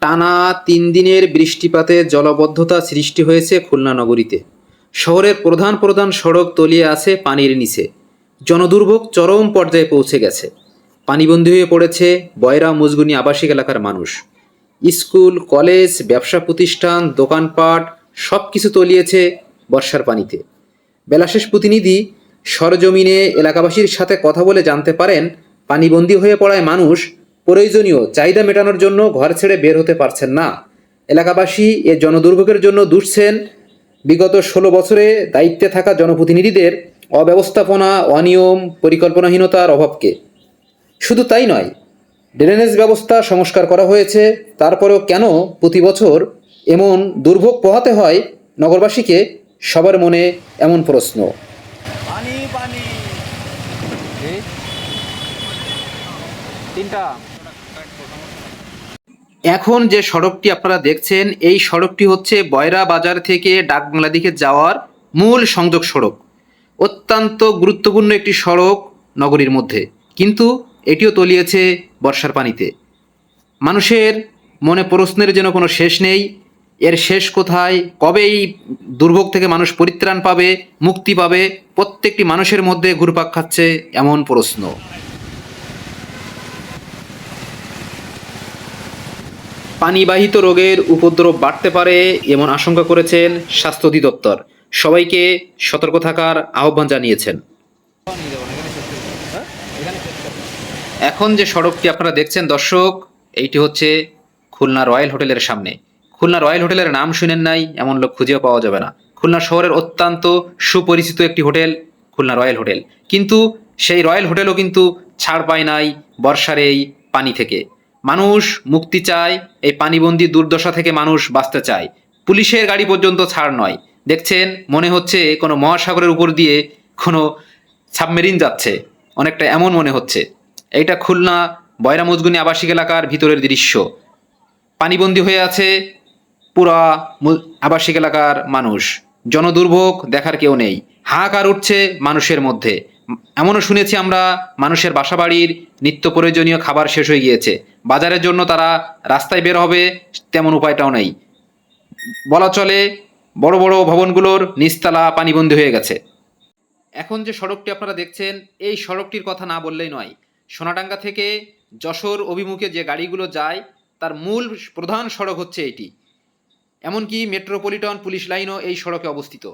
টানা ৩ দিনের বৃষ্টিপাতে জলাবদ্ধতা সৃষ্টি হয়েছে খুলনা নগরীতে। শহরের প্রধান প্রধান সড়ক তলিয়ে আছে পানির নিচে। জনদুর্ভোগ চরম পর্যায়ে পৌঁছে গেছে। পানিবন্দী হয়ে পড়েছে বয়রা মুজগুনি আবাসিক এলাকার মানুষ। স্কুল, কলেজ, ব্যবসা প্রতিষ্ঠান, দোকানপাট সব কিছু তলিয়েছে বর্ষার পানিতে। বেলাশেষ প্রতিনিধি সরজমিনে এলাকাবাসীর সাথে কথা বলে জানতে পারেন, পানিবন্দী হয়ে পড়ায় মানুষ প্রয়োজনীয় চাহিদা মেটানোর জন্য ঘর ছেড়ে বের হতে পারছেন না। এলাকাবাসী এ জনদুর্ভোগের জন্য দুষছেন বিগত ১৬ বছরে দায়িত্বে থাকা জনপ্রতিনিধিদের অব্যবস্থাপনা, অনিয়ম, পরিকল্পনাহীনতার অভাবকে। শুধু তাই নয়, ড্রেনেজ ব্যবস্থা সংস্কার করা হয়েছে, তারপরেও কেন প্রতি বছর এমন দুর্ভোগ পোহাতে হয় নগরবাসীকে? সবার মনে এমন প্রশ্ন। পানি পানি তিনটা। এখন যে সড়কটি আপনারা দেখছেন, এই সড়কটি হচ্ছে বয়রা বাজার থেকে ডাকবাংলা দিকে যাওয়ার মূল সংযোগ সড়ক। অত্যন্ত গুরুত্বপূর্ণ একটি সড়ক নগরীর মধ্যে, কিন্তু এটিও তলিয়েছে বর্ষার পানিতে। মানুষের মনে প্রশ্নের যেন কোনো শেষ নেই। এর শেষ কোথায়? কবে এই দুর্ভোগ থেকে মানুষ পরিত্রাণ পাবে, মুক্তি পাবে? প্রত্যেকটি মানুষের মধ্যে ঘুরপাক খাচ্ছে এমন প্রশ্ন। পানিবাহিত রোগের উপদ্রব বাড়তে পারে এমন আশঙ্কা করেছেন স্বাস্থ্য অধিদপ্তর। সবাইকে সতর্ক থাকার আহ্বান জানিয়েছেন। এখন যে সড়কটি আপনারা দেখছেন দর্শক, এইটি হচ্ছে খুলনা রয়্যাল হোটেলের সামনে। খুলনা রয়্যাল হোটেলের নাম শুনেন নাই এমন লোক খুঁজেও পাওয়া যাবে না। খুলনা শহরের অত্যন্ত সুপরিচিত একটি হোটেল খুলনা রয়্যাল হোটেল, কিন্তু সেই রয়্যাল হোটেলও কিন্তু ছাড় পায় নাই বর্ষার এই পানি থেকে। মানুষ মুক্তি চায়, এই পানিবন্দী দুর্দশা থেকে মানুষ বাঁচতে চায়। পুলিশের গাড়ি পর্যন্ত ছাড় নয়। দেখছেন, মনে হচ্ছে কোনো মহাসাগরের উপর দিয়ে কোনো সাবমেরিন যাচ্ছে, অনেকটা এমন মনে হচ্ছে। এইটা খুলনা বয়রা মুজগুনি আবাসিক এলাকার ভিতরের দৃশ্য। পানিবন্দী হয়ে আছে পুরা আবাসিক এলাকার মানুষ। জনদুর্ভোগ দেখার কেউ নেই। হাহাকার উঠছে মানুষের মধ্যে। এমনও শুনেছি আমরা, মানুষের বাসাবাড়ির নিত্য প্রয়োজনীয় খাবার শেষ হয়ে গিয়েছে। বাজারের জন্য তারা রাস্তায় বের হবে, তেমন উপায়টাও নেই। বলা চলে বড় বড় ভবনগুলোর নিচতলা পানিবন্দী হয়ে গেছে। এখন যে সড়কটি আপনারা দেখছেন, এই সড়কটির কথা না বললেই নয়। সোনাডাঙ্গা থেকে যশোর অভিমুখে যে গাড়িগুলো যায়, তার মূল প্রধান সড়ক হচ্ছে এটি। এমনকি মেট্রোপলিটন পুলিশ লাইনও এই সড়কে অবস্থিত।